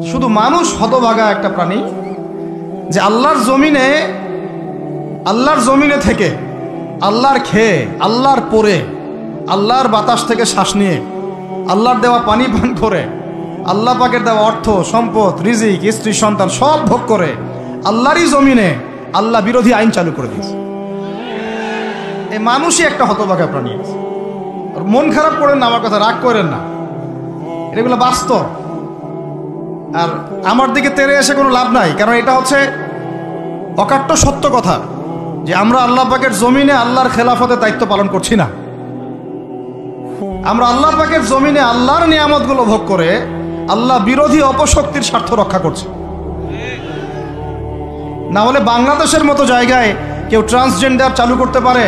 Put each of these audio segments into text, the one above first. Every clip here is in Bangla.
শুধু মানুষ হতভাগা একটা প্রাণী যে আল্লাহর জমিনে থেকে আল্লাহর খেয়ে, আল্লাহর পরে, আল্লাহর বাতাস থেকে শ্বাস নিয়ে, আল্লাহর দেওয়া পানি পান করে, আল্লাহ পাকের দেওয়া অর্থ সম্পদ রিজিক স্ত্রী সন্তান সব ভোগ করে আল্লাহরই জমিনে আল্লাহ বিরোধী আইন চালু করে দিয়েছে। এই মানুষই একটা হতভাগা প্রাণী। মন খারাপ করেন না, আমার কথা রাগ করেন না, এগুলো বাস্তব। আর আমার দিকে তেড়ে এসে কোনো লাভ নাই, কারণ এটা হচ্ছে অকাট্য সত্য কথা যে আমরা আল্লাহ পাকের জমিনে আল্লাহর খেলাফতে দায়িত্ব পালন করছি না। আমরা আল্লাহ পাকের জমিনে আল্লাহর নিয়ামতগুলো ভোগ করে আল্লাহ বিরোধী অপশক্তির স্বার্থ রক্ষা করছে। না হলে বাংলাদেশের মতো জায়গায় কেউ ট্রান্সজেন্ডার চালু করতে পারে?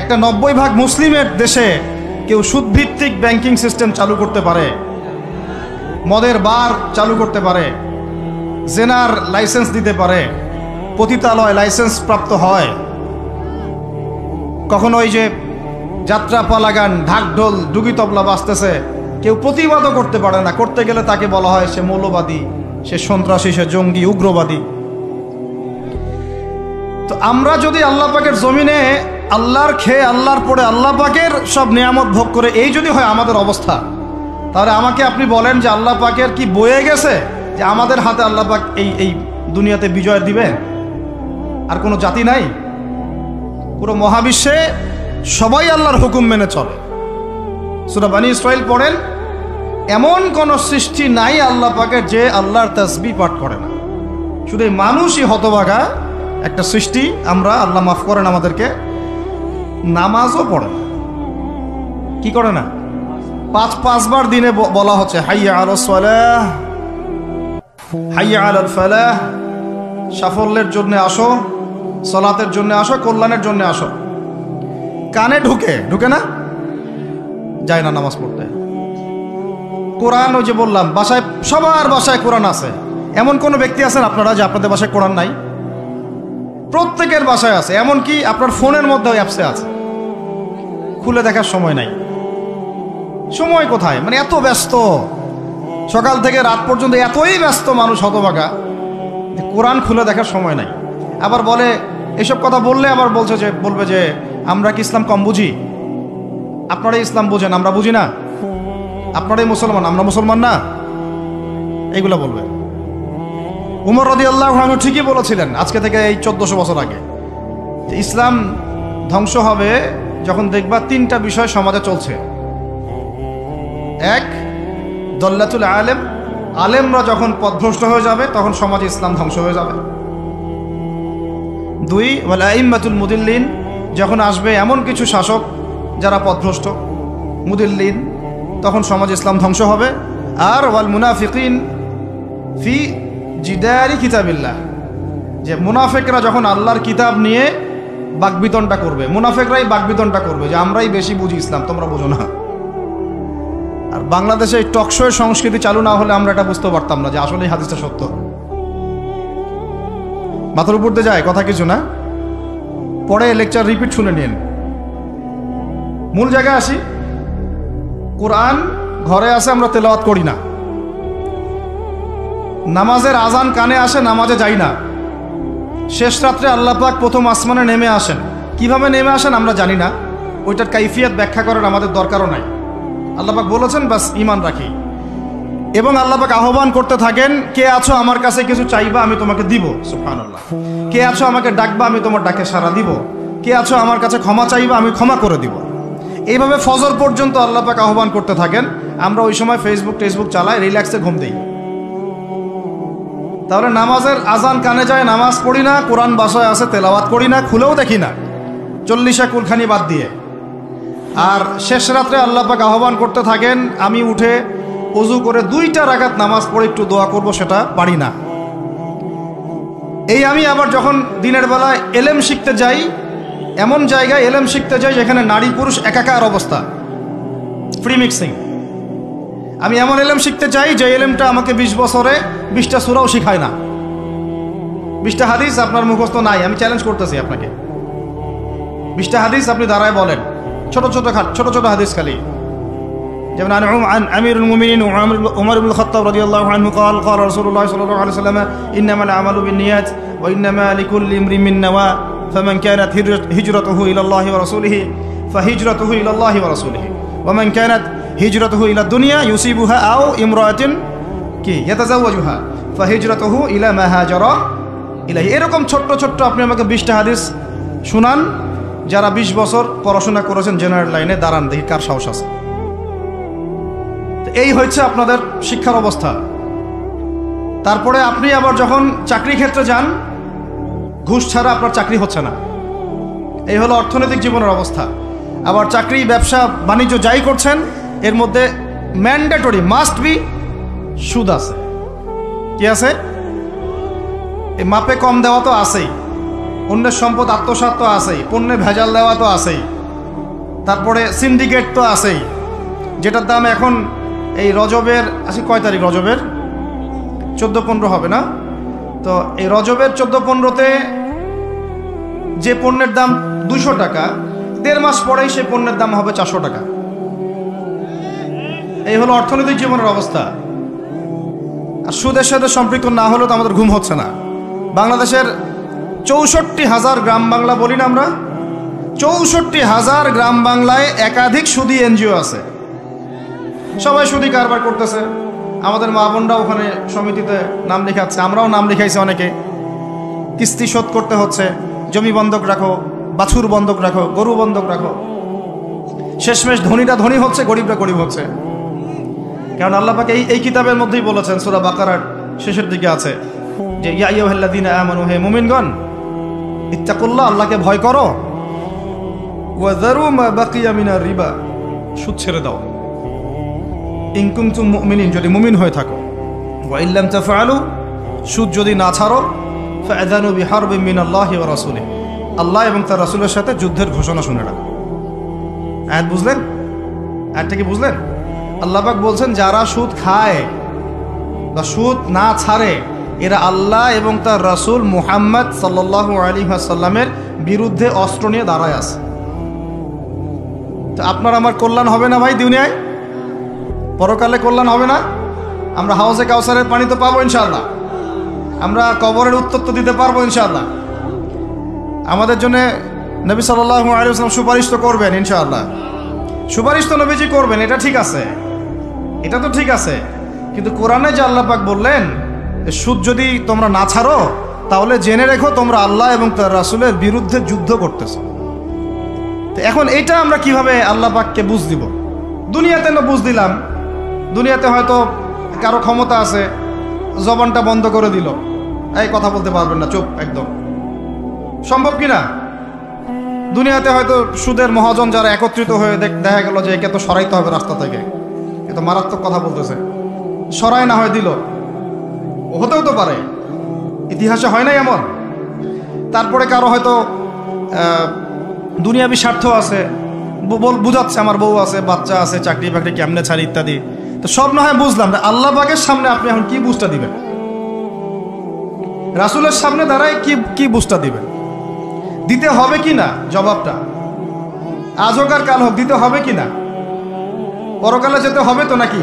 একটা 90% মুসলিমের দেশে কেউ সুদভিত্তিক ব্যাংকিং সিস্টেম চালু করতে পারে, মদের বার চালু করতে পারে, জেনার লাইসেন্স দিতে পারে, পতিতালয় লাইসেন্স প্রাপ্ত হয়, কখনো ওই যে যাত্রা পালাগান ঢাকঢোল ডুগি তবলা বাজতেছে, কেউ প্রতিবাদও করতে পারে না। করতে গেলে তাকে বলা হয় সে মৌলবাদী, সে সন্ত্রাসী, সে জঙ্গি, উগ্রবাদী। তো আমরা যদি আল্লাহ পাকের জমিনে আল্লাহর খেয়ে, আল্লাহর পরে, আল্লাহ পাকের সব নিয়ামত ভোগ করে এই যদি হয় আমাদের অবস্থা, তাহলে আমাকে আপনি বলেন যে আল্লাহ পাকের কি বয়ে গেছে যে আমাদের হাতে আল্লাহ পাক এই দুনিয়াতে বিজয় দিবেন? আর কোনো জাতি নাই? পুরো মহাবিশ্বে সবাই আল্লাহর হুকুম মেনে চলে। সূরা বনী ইসরাঈল পড়েন, এমন কোন সৃষ্টি নাই আল্লাহ পাকের যে আল্লাহর তাসবিহ পাঠ করে না। শুধু মানুষই হতভাগা একটা সৃষ্টি। আমরা, আল্লাহ মাফ করেন আমাদেরকে, নামাজও পড়ে না। কি করে না? পাঁচবার দিনে বলা হচ্ছে হাইয়া আলাস সালাহ, হাইয়া আলাল ফালাহ, সাফল্যের জন্য আসো, সালাতের জন্য আসো, কল্যাণের জন্য আসো। কানে ঢুকে না, যায় না নামাজ পড়তে। কোরআন, ওই যে বললাম, বাসায়, সবার বাসায় কোরআন আছে। এমন কোন ব্যক্তি আছেন আপনারা যে আপনাদের বাসায় কোরআন নাই? প্রত্যেকের বাসায় আছে। এমনকি আপনার ফোনের মধ্যে অ্যাপসে আছে, খুলে দেখার সময় নাই। সময় কোথায়? মানে এত ব্যস্ত, সকাল থেকে রাত পর্যন্ত এতই ব্যস্ত মানুষ হতভাগা, কোরআন খুলে দেখার সময় নাই। আবার বলে, এসব কথা বললে আবার বলবে যে আমরা কি ইসলাম কম বুঝি? আপনারাই ইসলাম বুঝেন, আমরা বুঝি না। আপনারাই মুসলমান, আমরা মুসলমান না, এইগুলো বলবে। উমর রাদিয়াল্লাহু আনহু ঠিকই বলেছিলেন আজকে থেকে এই 1400 বছর আগে, যে ইসলাম ধ্বংস হবে যখন দেখবা তিনটা বিষয় সমাজে চলছে। এক, দল্লাতুল আলেম, আলেমরা যখন পথভ্রষ্ট হয়ে যাবে তখন সমাজে ইসলাম ধ্বংস হয়ে যাবে। দুই, ওয়াল আইম্মাতুল মুদিল্লিন, যখন আসবে এমন কিছু শাসক যারা পথভ্রষ্ট, মুদিল্লিন, তখন সমাজ ইসলাম ধ্বংস হবে। আর ওয়াল মুনাফিকিন ফি জিদারি কিতাবিল্লাহ, যে মুনাফিকরা যখন আল্লাহর কিতাব নিয়ে বাকবিতণ্ডা করবে, মুনাফিকরাই বাকবিতণ্ডা করবে যে আমরাই বেশি বুঝি ইসলাম, তোমরা বুঝো না। আর বাংলাদেশে এই টকশোয়ের সংস্কৃতি চালু না হলে আমরা এটা বুঝতে পারতাম না যে আসলে এই হাদিসটা সত্য। মাথার উপর দিয়ে যায় কথা কিছু না, পরে লেকচার রিপিট শুনে নিন। মূল জায়গায় আসি। কোরআন ঘরে আসে, আমরা তেলাওয়াত করি না। নামাজের আজান কানে আসে, নামাজে যাই না। শেষ রাত্রে আল্লাহ পাক প্রথম আসমানে নেমে আসেন। কিভাবে নেমে আসেন আমরা জানি না, ওইটার কাইফিয়াত ব্যাখ্যা করার আমাদের দরকারও নাই। আল্লাহ পাক বলেছেন, বাস ঈমান রাখি। এবং আল্লাহ পাক আহ্বান করতে থাকেন, কে আছো আমার কাছে কিছু চাইবা, আমি তোমাকে দিব। সুবহানাল্লাহ। কে আছো আমাকে ডাকবা, আমি তোমার ডাকে সাড়া দিব। কে আছো আমার কাছে ক্ষমা চাইবা, আমি ক্ষমা করে দিব। এইভাবে ফজর পর্যন্ত আল্লাহ পাক আহ্বান করতে থাকেন। আমরা ওই সময় টেসবুক চালাই, রিল্যাক্সে ঘুম দিই। তাহলে নামাজের আজান কানে যায়, নামাজ পড়ি না, কোরআন বাসায় আছে, তেলাওয়াত করি না, খুলেও দেখি না, 40 কুলখানি বাদ দিয়ে। আর শেষ রাত্রে আল্লাহ পাক আহ্বান করতে থাকেন, আমি উঠে ওযু করে 2টা রাকাত নামাজ পড়ে একটু দোয়া করব, সেটা পারি না। এই আমি আবার যখন দিনের বেলায় এলেম শিখতে যাই, এমন জায়গায় এলেম শিখতে যাই যেখানে নারী পুরুষ একাকার অবস্থা, ফ্রি মিক্সিং। আমি এমন এলেম শিখতে চাই যে এলেমটা আমাকে 20 বছরে 20টা সূরাও শিখায় না, 20টা হাদিস আপনার মুখস্থ নাই। আমি চ্যালেঞ্জ করতেছি আপনাকে, 20টা হাদিস আপনি দাঁড়ায় বলেন, ছোট ছোট হাদিস খালি। যেমন عن أمير المؤمنين عمر بن الخطاب رضي الله عنه قال قال رسول الله صلى الله عليه وسلم إنما الأعمال بالنيات وإنما لكل امرئ ما نوى فمن كانت هجرته إلى الله ورسوله فهجرته إلى الله ورسوله ومن كانت هجرته إلى الدنيا يصيبها أو امرأة يتزوجها فهجرته إلى ما هاجر إليه এরকম ছোট্ট ছোট্ট আপনি আমাকে 20টা হাদিস শুনান যারা 20 বছর পড়াশোনা করেছেন জেনারেল লাইনে, দাঁড়ান দেখি কার সাহস আছে। এই হচ্ছে আপনাদের শিক্ষার অবস্থা। তারপরে আপনি আবার যখন চাকরি ক্ষেত্রে যান, ঘুষ ছাড়া আপনার চাকরি হচ্ছে না। এই হলো অর্থনৈতিক জীবনের অবস্থা। আবার চাকরি, ব্যবসা, বাণিজ্য যাই করছেন, এর মধ্যে ম্যান্ডেটরি মাস্ট বি সুদ আছে। কি আছে? এই মাপে কম দেওয়া তো আছেই, অন্যের সম্পদ আত্মসাৎ তো আছেই, পণ্যে ভেজাল দেওয়া তো আছেই, তারপরে সিন্ডিকেট তো আছেই, যেটার দাম এখন এই রজবের কয় তারিখ? রজবের 14-15 হবে না? তো এই রজবের 14-15-তে যে পণ্যের দাম 200 টাকা, 1.5 মাস পরেই সেই পণ্যের দাম হবে 400 টাকা। এই হলো অর্থনৈতিক জীবনের অবস্থা। আর সুদের সাথে সম্পৃক্ত না হলেও তো আমাদের ঘুম হচ্ছে না। বাংলাদেশের 64,000 গ্রাম বাংলা বলি না আমরা, 64,000 গ্রাম বাংলায় একাধিক সুদী এনজিও আছে। সবাই সুদী কারবার করতেছে। আমাদের মা বোনরা ওখানে সমিতিতে নাম লেখাচ্ছে, আমরাও নাম লিখাইছি অনেকে। কিস্তি শোধ করতে হচ্ছে, জমি বন্ধক রাখো, বাছুর বন্ধক রাখো, গরু বন্ধক রাখো। শেষমেশ ধনীরা ধনী হচ্ছে, গরিবরা গরিব হচ্ছে। কারণ আল্লাহ পাক এই কিতাবের মধ্যেই বলেছেন, সূরা বাকারার শেষের দিকে আছে যে ইয়া আইয়ুহাল্লাযীনা আমানু, হে মুমিনগণ, ইত্তাকুল্লাহ, আল্লাহকে ভয় করো, ওয়া যারু মা বাকিয়া মিনার রিবা, সুদ ছেড়ে দাও, ইন কুনতুম মুমিনিন, যদি মুমিন হয়ে থাকো, ওয়া ইল্লাম তাফআলু, সুদ যদি না ছাড়ো, ফাআযানু বিহারবিন মিনাল্লাহি ওয়া রাসূলিহি, আল্লাহ এবং তার রাসূলের সাথে যুদ্ধের ঘোষণা শুনে রাখো। আয়াত বুঝলেন? আয়াতটা কি বুঝলেন? আল্লাহ পাক বলছেন যারা সুদ খায় বা সুদ না ছাড়ে, এরা আল্লাহ এবং তার রাসূল মুহাম্মদ সাল্লাল্লাহু আলাইহি ওয়াসাল্লামের বিরুদ্ধে অস্ত্র নিয়ে দাঁড়ায় আছে। তো আপনার আমার কল্যাণ হবে না ভাই? দুনিয়ায় পরকালে কল্যাণ হবে না? আমরা হাউজে কাউসারের পানি তো পাবো ইনশাআল্লাহ, আমরা কবরের উত্তর তো দিতে পারবো ইনশাআল্লাহ। আমাদের জন্য নবী সাল্লাল্লাহু আলাইহি ওয়াসাল্লাম সুপারিশ তো করবেন ইনশাআল্লাহ। সুপারিশ তো নবীজি করবেন, এটা ঠিক আছে, এটা তো ঠিক আছে। কিন্তু কোরআনে যে আল্লাহ পাক বললেন সুদ যদি তোমরা না ছাড়ো, তাহলে জেনে রেখো তোমরা আল্লাহ এবং তার রাসূলের বিরুদ্ধে যুদ্ধ করতেছো। তো এখন এইটা আমরা কিভাবে আল্লাহ পাককে বুঝ দিব? দুনিয়াতে না বুঝ দিলাম, দুনিয়াতে হয়তো কারো ক্ষমতা আছে, জবানটা বন্ধ করে দিল, এই কথা বলতে পারবেন না, চুপ একদম। সম্ভব কিনা? দুনিয়াতে হয়তো সুদের মহাজন যারা একত্রিত হয়ে দেখা গেল যে একে তো সরাইতে হবে রাস্তা থেকে, এ তো মারাত্মক কথা বলতেছে, সরাই না হয় দিল, হতেও তো পারে, ইতিহাসে হয় নাই এমন। তারপরে কারো হয়তো দুনিয়াবি স্বার্থ আছে, বুঝাচ্ছে আমার বউ আছে, বাচ্চা আছে, চাকরি বাকরি কেমনে ছাড়ি ইত্যাদি। তো সব না হয় বুঝলাম, আল্লাহ পাকের সামনে আপনি এখন কি বুঝটা দিবেন? রাসূলের সামনে দাঁড়ায় কি বুঝটা দিবেন? দিতে হবে কি না জবাবটা? আজ হোক আর কাল হোক দিতে হবে কি না? পরকালে যেতে হবে তো নাকি?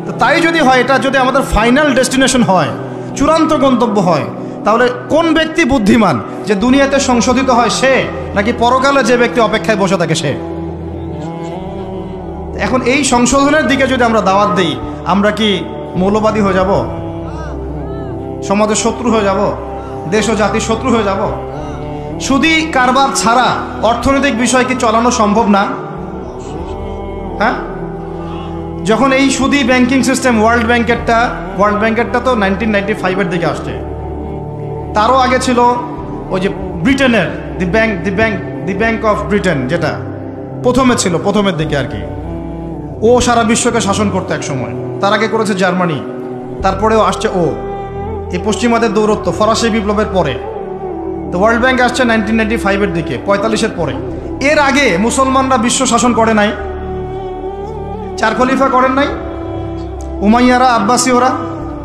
তো তাই যদি হয়, এটা যদি আমাদের ফাইনাল ডেস্টিনেশন হয়, চূড়ান্ত গন্তব্য হয়, তাহলে কোন ব্যক্তি বুদ্ধিমান, যে দুনিয়াতে সংশোধিত হয় সে, নাকি পরকালে যে ব্যক্তি অপেক্ষায় বসে থাকে সে? এখন এই সংশোধনের দিকে যদি আমরা দাওয়াত দিই, আমরা কি মৌলবাদী হয়ে যাব? সমাজের শত্রু হয়ে যাব? দেশ ও জাতির শত্রু হয়ে যাব? সুদী কারবার ছাড়া অর্থনৈতিক বিষয় কি চালানো সম্ভব না? হ্যাঁ, যখন এই সুদী ব্যাংকিং সিস্টেম ওয়ার্ল্ড ব্যাংকেরটা তো 1995-এর দিকে আসছে। তারও আগে ছিল ওই যে ব্রিটেনের দি ব্যাংক অফ ব্রিটেন, যেটা প্রথমে ছিল, প্রথমের দিকে আর কি। ও সারা বিশ্বকে শাসন করতে এক সময়। তার আগে করেছে জার্মানি, তারপরেও আসছে ও। এই পশ্চিমাদের দৌরত্ব ফরাসি বিপ্লবের পরে। তো ওয়ার্ল্ড ব্যাংক আসছে 1995-এর দিকে, 45-এর পরে। এর আগে মুসলমানরা বিশ্ব শাসন করে নাই, 4 খলিফা করেন নাই, উমাইয়ারা, আব্বাসীয়রা,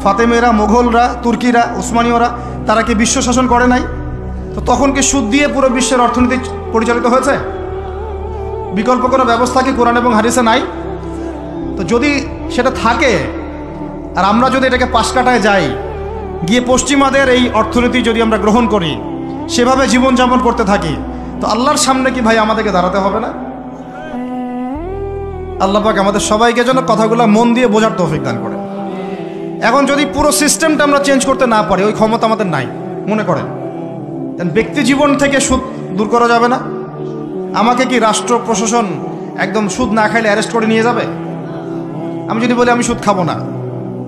ফাতেমেরা, মোগলরা, তুর্কিরা, উসমানীয়রা, তারা কি বিশ্ব শাসন করে নাই? তো তখন কি সুদ দিয়ে পুরো বিশ্বের অর্থনীতি পরিচালিত হয়েছে? বিকল্প কোনো ব্যবস্থা কি কোরআন এবং হাদিসে নাই? তো যদি সেটা থাকে আর আমরা যদি এটাকে পাশ কাটায় যাই, গিয়ে পশ্চিমাদের এই অর্থনীতি যদি আমরা গ্রহণ করি, সেভাবে জীবনযাপন করতে থাকি, তো আল্লাহর সামনে কি ভাই আমাদেরকে দাঁড়াতে হবে না? আল্লাহ পাক আমাদের সবাইকে যেন কথাগুলো মন দিয়ে বোঝার তৌফিক দান করে। এখন যদি পুরো সিস্টেমটা আমরা চেঞ্জ করতে না পারি, ওই ক্ষমতা আমাদের নাই মনে করেন, ব্যক্তি জীবন থেকে সুদ দূর করা যাবে না? আমাকে কি রাষ্ট্র প্রশাসন একদম সুদ না খাইলে অ্যারেস্ট করে নিয়ে যাবে? আমি যদি বলি আমি সুদ খাবো না,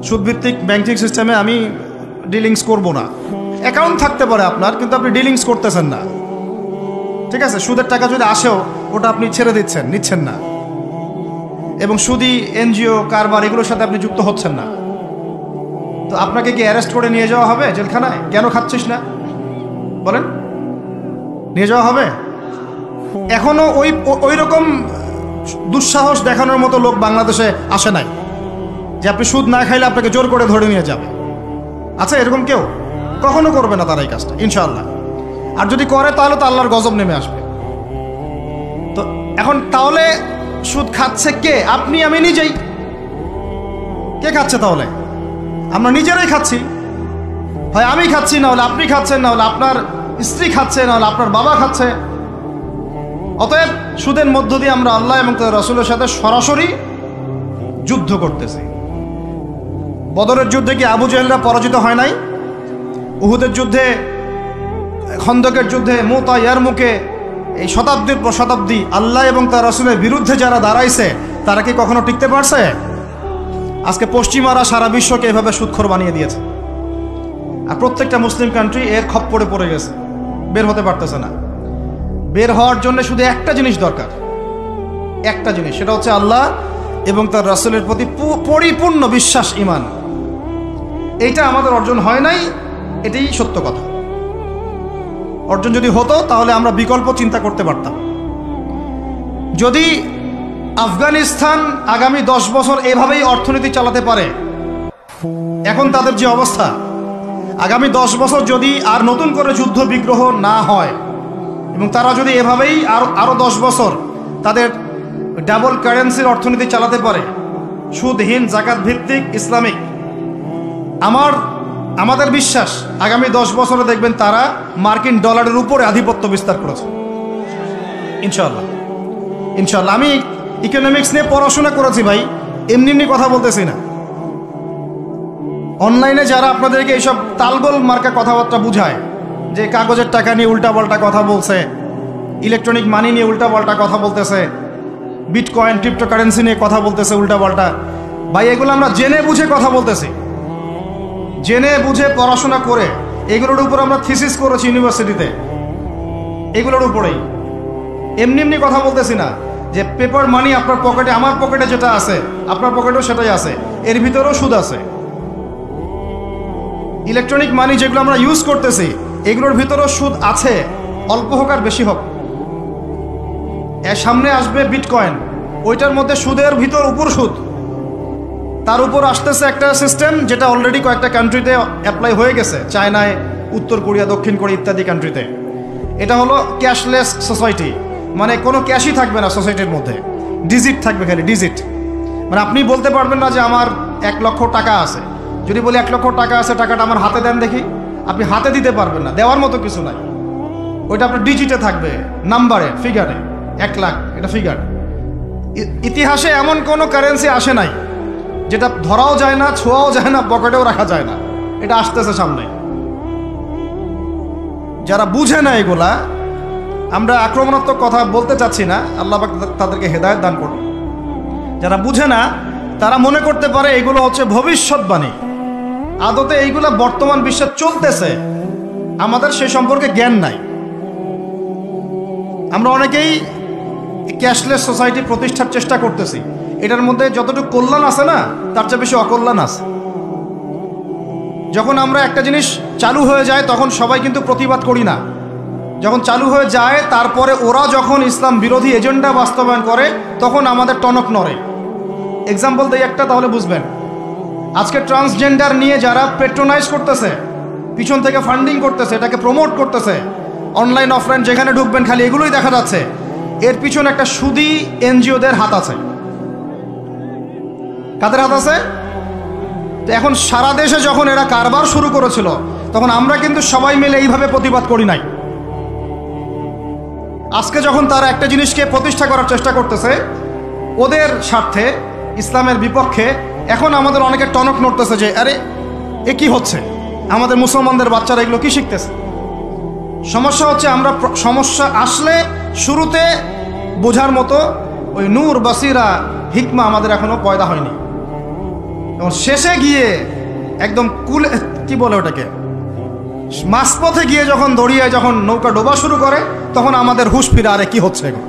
সুদভিত্তিক ব্যাংকিং সিস্টেমে আমি ডিলিংস করব না, অ্যাকাউন্ট থাকতে পারে আপনার, কিন্তু আপনি ডিলিংস করতেছেন না, ঠিক আছে? সুদের টাকা যদি আসেও ওটা আপনি ছেড়ে দিচ্ছেন, নিচ্ছেন না, এবং সুদি এনজিও কারবার এগুলোর সাথে আপনি যুক্ত হচ্ছেন না, তো আপনাকে কি অ্যারেস্ট করে নিয়ে যাওয়া হবে জেলখানায়? কেন খাচ্ছিস না বলেন, নিয়ে যাওয়া হবে? এখনো ওই রকম দুঃসাহস দেখানোর মতো লোক বাংলাদেশে আসে নাই যে আপনি সুদ না খাইলে আপনাকে জোর করে ধরে নিয়ে যাবে। আচ্ছা, এরকম কেউ কখনো করবে না তারা এই কাজটা, ইনশাআল্লাহ। আর যদি করে তাহলে তো আল্লাহর গজব নেমে আসবে। তো এখন তাহলে সুদ খাচ্ছে কে? আপনি আমি নিজেই। কে খাচ্ছে তাহলে? আমরা নিজেরাই খাচ্ছি। হয় আমি খাচ্ছি, না হলে আপনি খাচ্ছেন, না হলে আপনার স্ত্রী খাচ্ছে, না হলে আপনার বাবা খাচ্ছে। অতএব সুদের মধ্য দিয়ে আমরা আল্লাহ এবং তার রাসূলের সাথে সরাসরি যুদ্ধ করতেছি। বদরের যুদ্ধে কি আবু জাহেলরা পরাজিত হয় নাই? উহুদের যুদ্ধে, খন্দকের যুদ্ধে, মুতা, ইয়ারমুকে, এই শতাব্দীর পর শতাব্দী আল্লাহ এবং তার রাসূলের বিরুদ্ধে যারা দাঁড়াইছে তারা কি কখনো টিকতে পারছে? আজকে পশ্চিমারা সারা বিশ্বকে এভাবে সুদখোর বানিয়ে দিয়েছে, আর প্রত্যেকটা মুসলিম কান্ট্রি এর খপ্পরে পড়ে গেছে, বের হতে পারতেছে না। বের হওয়ার জন্য শুধু একটা জিনিস দরকার, একটা জিনিস, সেটা হচ্ছে আল্লাহ এবং তার রাসূলের প্রতি পরিপূর্ণ বিশ্বাস, ঈমান। এইটা আমাদের অর্জন হয় নাই, এটাই সত্য কথা। অর্জন যদি হতো তাহলে আমরা বিকল্প চিন্তা করতে পারতাম। যদি আফগানিস্তান আগামী 10 বছর এভাবেই অর্থনীতি চালাতে পারে, এখন তাদের যে অবস্থা, আগামী 10 বছর যদি আর নতুন করে যুদ্ধ বিগ্রহ না হয় এবং তারা যদি এভাবেই আরো 10 বছর তাদের ডাবল কারেন্সির অর্থনীতি চালাতে পারে, সুদহীন, জাকাত ভিত্তিক, ইসলামিক, আমাদের বিশ্বাস আগামী 10 বছরে দেখবেন তারা মার্কিন ডলারের উপরে আধিপত্য বিস্তার করেছে, ইনশাআল্লাহ। ইনশাআল্লাহ। আমি ইকোনমিক্স নিয়ে পড়াশোনা করেছি ভাই, এমনি এমনি কথা বলতেছি না। অনলাইনে যারা আপনাদেরকে এইসব তালগোল মার্কা কথাবার্তা বুঝায়, যে কাগজের টাকা নিয়ে উল্টাপাল্টা কথা বলছে, ইলেকট্রনিক মানি নিয়ে উল্টাপাল্টা কথা বলতেছে, বিটকয়েন, ক্রিপ্টোকারেন্সি নিয়ে কথা বলতেছে উল্টাপাল্টা, ভাই এগুলো আমরা জেনে বুঝে কথা বলতেছি, জেনে বুঝে পড়াশোনা করে। এগুলোর উপর আমরা থিসিস করেছি ইউনিভার্সিটিতে, এগুলোর উপরেই। এমনি এমনি কথা বলতেছি না যে পেপার মানি আপনার পকেটে, আমার পকেটে যেটা আছে আপনার পকেটেও সেটাই আছে, এর ভিতরেও সুদ আছে। ইলেকট্রনিক মানি যেগুলো আমরা ইউজ করতেছি এগুলোর ভিতরেও সুদ আছে, অল্প হোক আর বেশি হোক। এর সামনে আসবে বিটকয়েন, ওইটার মধ্যে সুদের ভিতর উপর সুদ, তার উপর আসতেছে একটা সিস্টেম যেটা অলরেডি কয়েকটা কান্ট্রিতে অ্যাপ্লাই হয়ে গেছে, চায়নায়, উত্তর কোরিয়া, দক্ষিণ কোরিয়া ইত্যাদি কান্ট্রিতে। এটা হলো ক্যাশলেস সোসাইটি, মানে কোনো ক্যাশই থাকবে না সোসাইটির মধ্যে, ডিজিট থাকবে, খালি ডিজিট। মানে আপনি বলতে পারবেন না যে আমার 1 লক্ষ টাকা আছে, যদি বলি 1 লক্ষ টাকা আছে, টাকাটা আমার হাতে দেন দেখি, আপনি হাতে দিতে পারবেন না, দেওয়ার মতো কিছু নাই। ওইটা আপনার ডিজিটে থাকবে, নাম্বারে, ফিগারে। 1 লাখ এটা ফিগার। ইতিহাসে এমন কোনো কারেন্সি আসে নাই যেটা ধরাও যায় না, ছোঁয়াও যায় না, পকেটেও রাখা যায় না। এটা আসতেছে সামনে। যারা বুঝে না এগুলা, আমরা আক্রমণাত্মক কথা বলতে চাচ্ছি না, আল্লাহ পাক তাদেরকে হেদায়েত দান করুন। যারা বুঝে না তারা মনে করতে পারে এগুলো হচ্ছে ভবিষ্যৎবাণী, আদতে এইগুলা বর্তমান বিশ্বে চলতেছে, আমাদের সে সম্পর্কে জ্ঞান নাই। আমরা অনেকেই ক্যাশলেস সোসাইটি প্রতিষ্ঠার চেষ্টা করতেছি, এটার মধ্যে যতটুকু কল্যাণ আছে না তার চেয়ে বেশি অকল্যাণ আছে। যখন আমরা একটা জিনিস চালু হয়ে যায় তখন সবাই কিন্তু প্রতিবাদ করি না, যখন চালু হয়ে যায় তারপরে ওরা যখন ইসলাম বিরোধী এজেন্ডা বাস্তবায়ন করে তখন আমাদের টনক নড়ে। এক্সাম্পল দেই একটা, তাহলে বুঝবেন। আজকে ট্রান্সজেন্ডার নিয়ে যারা পেট্রোনাইজ করতেছে, পিছন থেকে ফান্ডিং করতেছে, এটাকে প্রমোট করতেছে, অনলাইন অফলাইন যেখানে ঢুকবেন খালি এগুলোই দেখা যাচ্ছে, এর পিছনে একটা সুদী এনজিওদের হাত আছে। কাদের হাত আছে? তো এখন সারা দেশে যখন এরা কারবার শুরু করেছিল তখন আমরা কিন্তু সবাই মিলে এইভাবে প্রতিবাদ করি নাই। আজকে যখন তারা একটা জিনিসকে প্রতিষ্ঠা করার চেষ্টা করতেছে ওদের স্বার্থে, ইসলামের বিপক্ষে, এখন আমাদের অনেকে টনক নড়তেছে যে আরে এ কি হচ্ছে, আমাদের মুসলমানদের বাচ্চারা এগুলো কি শিখতেছে। সমস্যা হচ্ছে আমরা সমস্যা আসলে শুরুতে বোঝার মতো ওই নূর, বাসিরা, হিকমা আমাদের এখনো পয়দা হয়নি। এবং শেষে গিয়ে একদম কুলে, কি বলে ওটাকে, মাঝপথে গিয়ে যখন দড়িয়ে যখন নৌকা ডোবা শুরু করে তখন আমাদের হুঁশ ফিরে, আরে কি হচ্ছে এখন।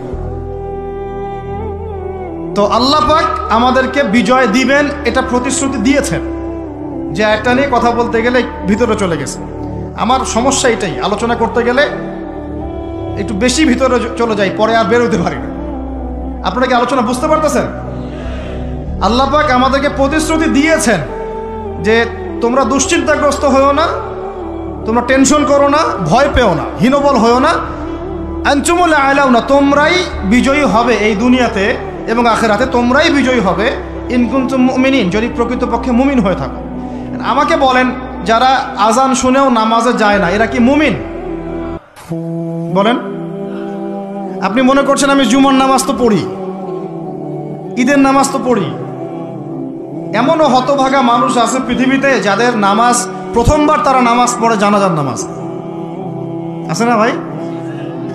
তো আল্লাহ পাক আমাদেরকে বিজয় দিবেন এটা প্রতিশ্রুতি দিয়েছেন। যে একটা নিয়ে কথা বলতে গেলে ভিতরে চলে গেছে। আমার সমস্যা এটাই, আলোচনা করতে গেলে একটু বেশি ভিতরে চলে যাই, পরে আর বেরোতে পারি না। আপনারা কি আলোচনা বুঝতে পারতেছেন? আল্লাহ পাক আমাদেরকে প্রতিশ্রুতি দিয়েছেন যে তোমরা দুশ্চিন্তাগ্রস্ত হয়েও না, তোমরা টেনশন করো না, ভয় পেও না, হীনবল হয়েও না, আনতুমুল আ'লাউনা, তোমরাই বিজয়ী হবে এই দুনিয়াতে এবং আখিরাতে, তোমরাই বিজয়ী হবে ইন কুনতুম মুমিনিন, যদি প্রকৃতপক্ষে মুমিন হয়ে থাকো। আমাকে বলেন, যারা আজান শুনেও নামাজে যায় না এরা কি মুমিন? বলেন। আপনি মনে করছেন আমি জুমার নামাজ তো পড়ি, ঈদের নামাজ তো পড়ি। এমনও হতভাগা মানুষ আছে পৃথিবীতে যাদের নামাজ প্রথমবার তারা নামাজ পড়ে জানাজার নামাজ। আছে না ভাই?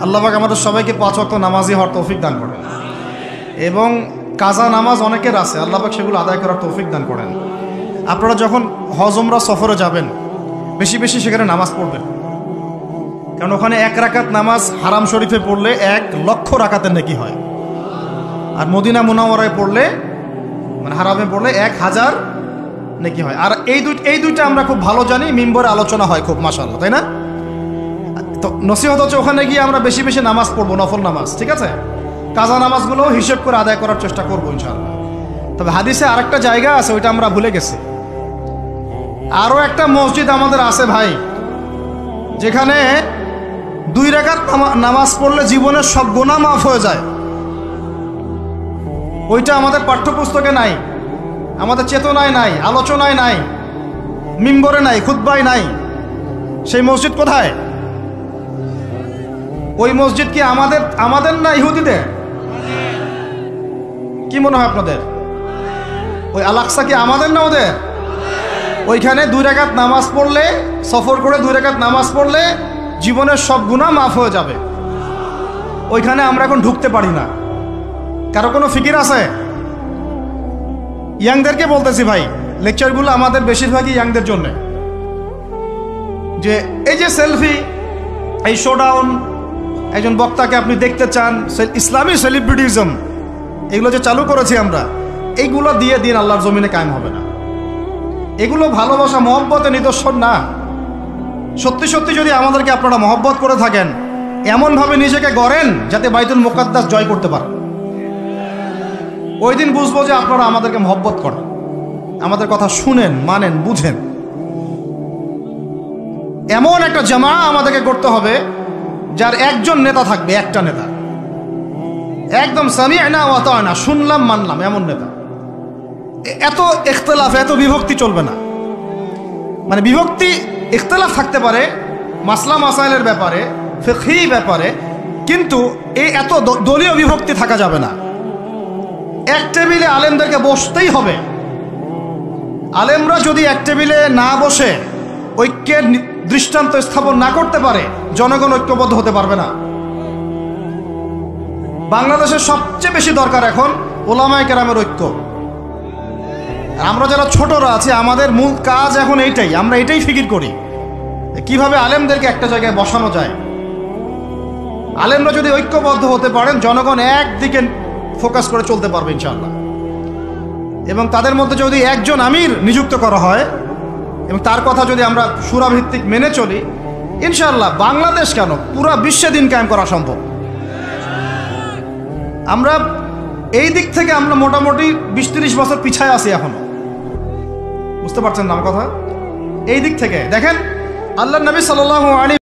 আল্লাহ পাক আমাদের সবাইকে 5 ওয়াক্ত নামাজি হওয়ার তৌফিক দান করেন। এবং কাজা নামাজ অনেকের আছে, আল্লাহ পাক সেগুলো আদায় করার তৌফিক দান করেন। আপনারা যখন হজ উমরা সফরে যাবেন বেশি বেশি সেখানে নামাজ পড়বেন, কারণ ওখানে 1 রাকাত নামাজ হারাম শরীফে পড়লে 1 লক্ষ রাকাতের নেকি হয়, আর মদিনা মুনাওয়ারায় পড়লে, মানে হারামে পড়লে 1000 নেকি হয়। আর এই দুইটা আমরা খুব ভালো জানি, মিম্বরে আলোচনা হয় খুব, মাশাআল্লাহ, তাই না? তো নসিহত হচ্ছে ওখানে গিয়ে আমরা বেশি বেশি নামাজ পড়বো, নফল নামাজ, ঠিক আছে? কাজা নামাজগুলো হিসেব করে আদায় করার চেষ্টা করবো ইনশাআল্লাহ। তবে হাদিসে আরেকটা জায়গা আছে, ওইটা আমরা ভুলে গেছি। আরও একটা মসজিদ আমাদের আছে ভাই, যেখানে 2 রাকাত নামাজ পড়লে জীবনের সব গুনাহ মাফ হয়ে যায়। ওইটা আমাদের পাঠ্যপুস্তকে নাই, আমাদের চেতনায় নাই, আলোচনায় নাই, মিম্বরে নাই, খুতবায় নাই। সেই মসজিদ কোথায়? ওই মসজিদ কি আমাদের না ইহুদিদের? কি মনে হয় আপনাদের? ওই আল-আকসা কি আমাদের না ওদের? ওইখানে 2 রাকাত নামাজ পড়লে, সফর করে 2 রাকাত নামাজ পড়লে জীবনের সব গুনাহ মাফ হয়ে যাবে। ওইখানে আমরা এখন ঢুকতে পারি না। কারো কোনো ফিকির আছে? ইয়াংদেরকে বলতেছি ভাই, লেকচারগুলো আমাদের বেশিরভাগই ইয়াংদের জন্য। যে এই যে সেলফি, এই শোডাউন, একজন বক্তাকে আপনি দেখতে চান, ইসলামী সেলিব্রিটিজম, এগুলো যে চালু করেছি আমরা, এইগুলো দিয়ে দিন আল্লাহর জমিনে কায়েম হবে না। এগুলো ভালোবাসা মহব্বতের নিদর্শন না। সত্যি সত্যি যদি আমাদেরকে আপনারা মহব্বত করে থাকেন, এমনভাবে নিজেকে গড়েন যাতে বাইতুল মুকাদ্দাস জয় করতে পারেন। ওই দিন বুঝবো যে আপনারা আমাদেরকে মহব্বত করেন, আমাদের কথা শুনেন, মানেন, বুঝেন। এমন একটা জামা আমাদেরকে করতে হবে যার একজন নেতা থাকবে, একটা নেতা, একদম সামি'না ওয়া আতা'না, শুনলাম মানলাম, এমন নেতা। এত ইখতিলাফ, এত বিভক্তি চলবে না। মানে বিভক্তি, ইখতিলাফ থাকতে পারে মাসলা মাসাইলের ব্যাপারে, ফিকহি ব্যাপারে, কিন্তু এই এত দলীয় বিভক্তি থাকা যাবে না। এক টেবিলে আলেমদেরকে বসতেই হবে। আলেমরা যদি এক টেবিলে না বসে ঐক্যের দৃষ্টান্ত স্থাপন না করতে পারে, জনগণ ঐক্যবদ্ধ হতে পারবে না। বাংলাদেশের সবচেয়ে বেশি দরকার এখন ওলামায়ে কেরামের ঐক্য। আমরা যারা ছোটরা আছি, আমাদের মূল কাজ এখন এইটাই, আমরা এটাই ফিকির করি কিভাবে আলেমদেরকে একটা জায়গায় বসানো যায়। আলেমরা যদি ঐক্যবদ্ধ হতে পারেন, জনগণ একদিকে ফোকাস করে চলতে পারবে ইনশাআল্লাহ। এবং তাদের মধ্যে যদি একজন আমির নিযুক্ত করা হয় এবং তার কথা যদি আমরা সূরাভিত্তিক মেনে চলি, ইনশাআল্লাহ বাংলাদেশ কেন, পুরা বিশ্বে দিন কায়েম করা সম্ভব। আমরা এই দিক থেকে আমরা মোটামুটি 20-30 বছর পিছায় আছি এখনো। বুঝতে পারছেন না আমার কথা? এই দিক থেকে দেখেন, আল্লাহর নবী সাল্লাল্লাহু আলাইহি